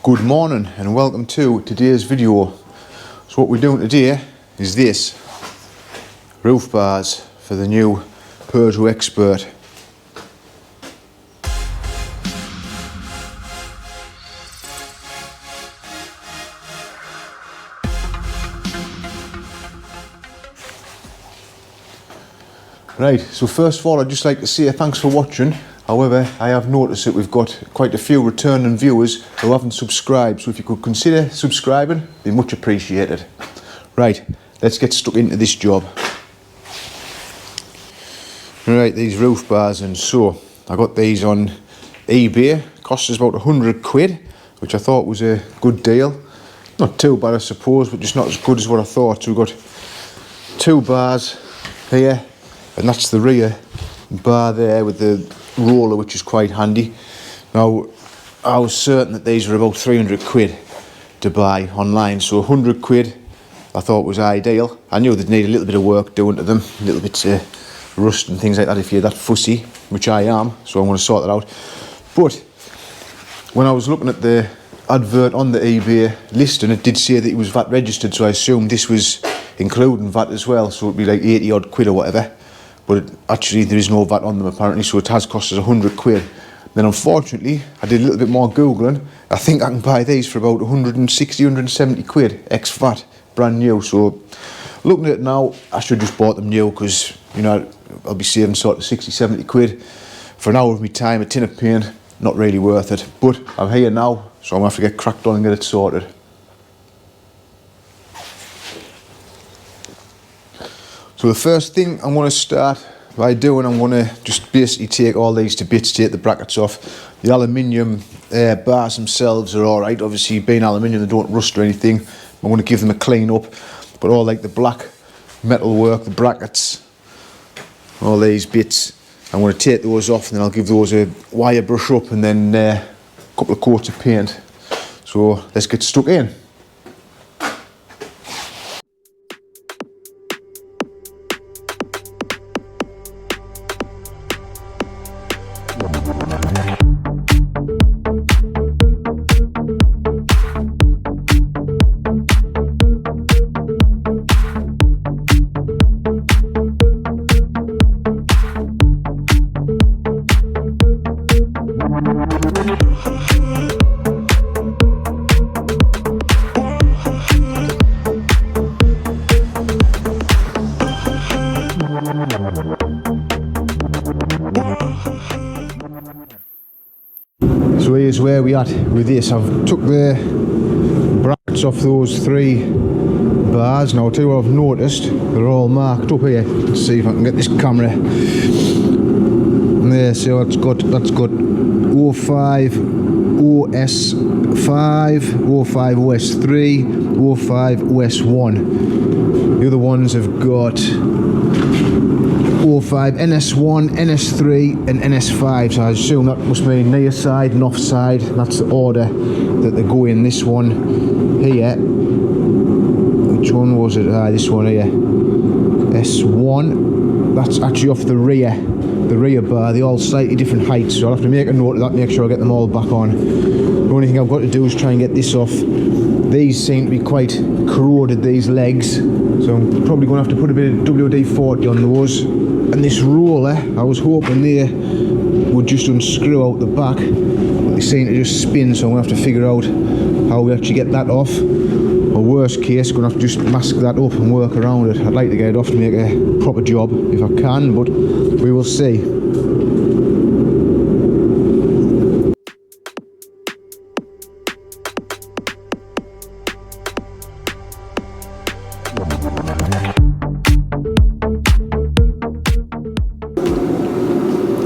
Good morning and welcome to today's video. So what we're doing today is this roof bars for the new Peugeot Expert. Right, so first of all I'd just like to say thanks for watching. However, I have noticed that we've got quite a few returning viewers who haven't subscribed, so if you could consider subscribing, it'd be much appreciated. Right, let's get stuck into this job. Right, these roof bars, and so I got these on eBay. Cost us about 100 quid, which I thought was a good deal. Not too bad I suppose, but just not as good as what I thought. So we've got two bars here, and that's the rear bar there with the roller, which is quite handy. Now I was certain that these were about 300 quid to buy online, so 100 quid I thought was ideal. I knew they'd need a little bit of work doing to them, a little bit rust and things like that if you're that fussy, which I am, so I'm going to sort that out. But when I was looking at the advert on the eBay listing, it did say that it was VAT registered, so I assumed this was including VAT as well, so it'd be like 80 odd quid or whatever. But actually there is no VAT on them apparently, so it has cost us 100 quid. Then unfortunately, I did a little bit more Googling. I think I can buy these for about 160, 170 quid, ex-VAT, brand new. So looking at it now, I should just bought them new because, you know, I'll be saving sort of 60, 70 quid for an hour of my time, a tin of paint, not really worth it. But I'm here now, so I'm going to have to get cracked on and get it sorted. So the first thing I'm going to start by doing, I'm going to just basically take all these to bits, take the brackets off. The aluminium bars themselves are alright, obviously being aluminium they don't rust or anything. I'm going to give them a clean up, but all like the black metal work, the brackets, all these bits, I'm going to take those off and then I'll give those a wire brush up and then a couple of coats of paint. So let's get stuck in. So here's where we at with this. I've took the brackets off those three bars. Now I'll tell you what I've noticed, they're all marked up here. Let's see if I can get this camera there. So that's got 05 OS5, 05 OS3, 05 OS1. The other ones have got 05 NS1, NS3 and NS5, so I assume that must mean near side and offside. That's the order that they go in. This one here, which one was it? This one here, S1, that's actually off the rear bar. They're all slightly different heights, so I'll have to make a note of that, make sure I get them all back on. The only thing I've got to do is try and get this off. These seem to be quite corroded, these legs, so I'm probably going to have to put a bit of WD-40 on those. And this roller, I was hoping they would just unscrew out the back, but they seem to just spin, so I'm going to have to figure out how we actually get that off. Or worst case, going to have to just mask that up and work around it. I'd like to get it off to make a proper job if I can, but we will see.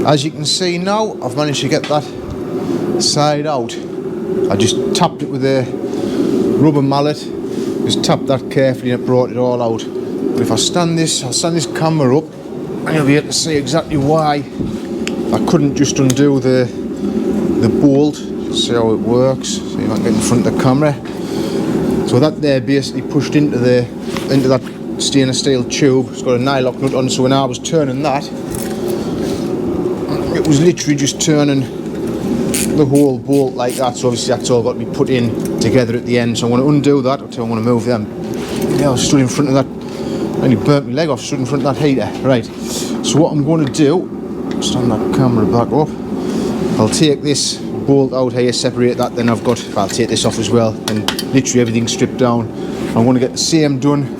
As you can see now, I've managed to get that side out. I just tapped it with a rubber mallet, just tapped that carefully and it brought it all out. But if I'll stand this camera up and you'll be able to see exactly why I couldn't just undo the bolt. See how it works, see if I can get in front of the camera. So that there basically pushed into that stainless steel tube. It's got a nylock nut on, so when I was turning that, it was literally just turning the whole bolt like that, so obviously that's all got to be put in together at the end. So I'm going to undo that. I'm going to move them. Yeah, I stood in front of that. I only burnt my leg off, stood in front of that heater. Right, so what I'm going to do, stand that camera back up, I'll take this bolt out here, separate that, then I'll take this off as well, and literally everything stripped down. I'm going to get the same done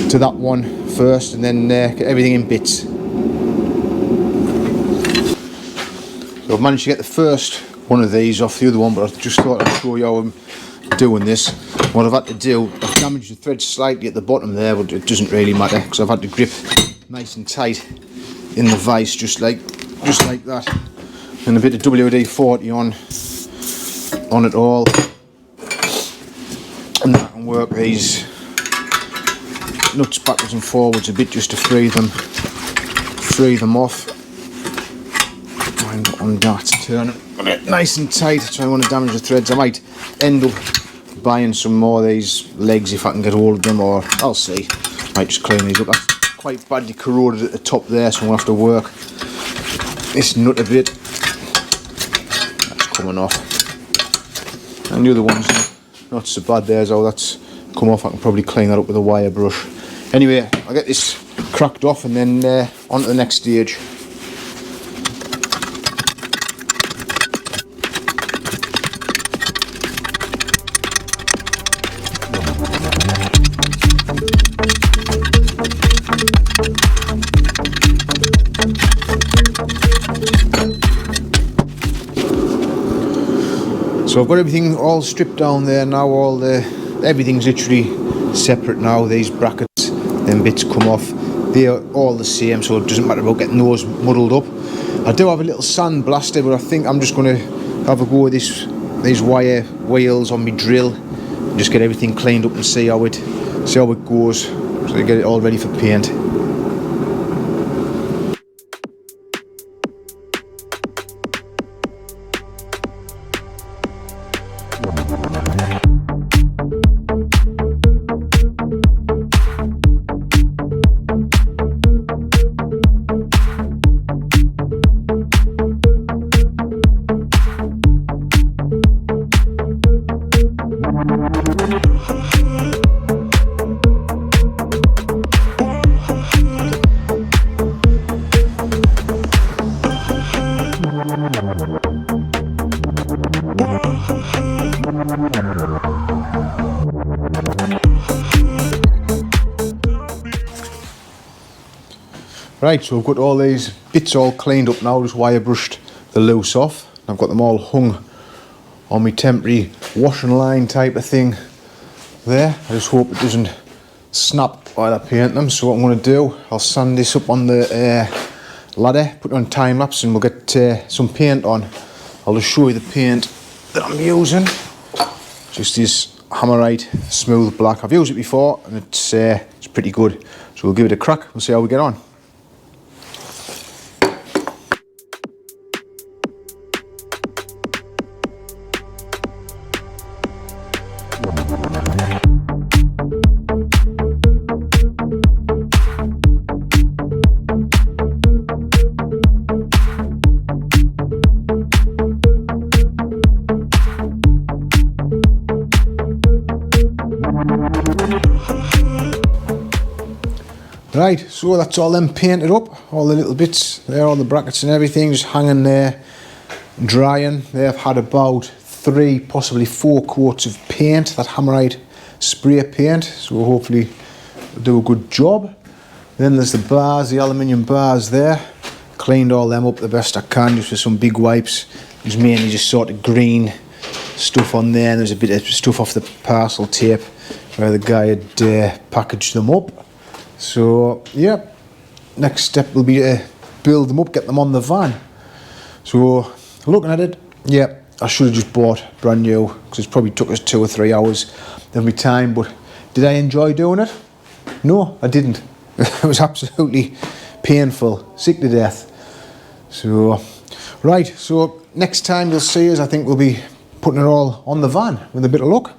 to that one first, and then get everything in bits. So I've managed to get the first one of these off the other one, but I just thought I'd show you how I'm doing this. What I've had to do, I've damaged the thread slightly at the bottom there, but it doesn't really matter because I've had to grip nice and tight in the vise, just like that, and a bit of WD-40 on it all, and then I can work these nuts backwards and forwards a bit just to free them off. On that, turn it nice and tight so I don't want to damage the threads. I might end up buying some more of these legs if I can get hold of them, or I'll see. Might just clean these up. That's quite badly corroded at the top there, so I'm going to have to work this nut a bit. That's coming off. And the other one's not so bad. There's how that's come off. I can probably clean that up with a wire brush. Anyway, I'll get this cracked off and then on to the next stage. So I've got everything all stripped down there now. Everything's literally separate now. These brackets, them bits come off. They're all the same, so it doesn't matter about getting those muddled up. I do have a little sand blaster, but I think I'm just going to have a go with these wire wheels on my drill and just get everything cleaned up and see how it goes, so I get it all ready for paint. Right, so I've got all these bits all cleaned up now, just wire brushed the loose off. I've got them all hung on my temporary washing line type of thing there. I just hope it doesn't snap while I paint them. So what I'm going to do, I'll sand this up on the ladder, put it on time lapse, and we'll get some paint on. I'll just show you the paint that I'm using. Just this Hammerite smooth black. I've used it before and it's pretty good. So we'll give it a crack. We'll see how we get on. Right, so that's all them painted up, all the little bits there, all the brackets and everything, just hanging there, drying. They've had about 3, possibly 4 coats of paint, that Hammerite spray paint, so hopefully it'll do a good job. Then there's the bars, the aluminium bars there. Cleaned all them up the best I can, just with some big wipes. There's mainly just sort of green stuff on there, and there's a bit of stuff off the parcel tape where the guy had packaged them up. So yeah, next step will be to build them up, get them on the van. So looking at it, yeah, I should have just bought brand new, because it's probably took us 2 or 3 hours of my time. But did I enjoy doing it? No, I didn't. It was absolutely painful, sick to death. So right, so next time you'll see us, I think we'll be putting it all on the van with a bit of luck.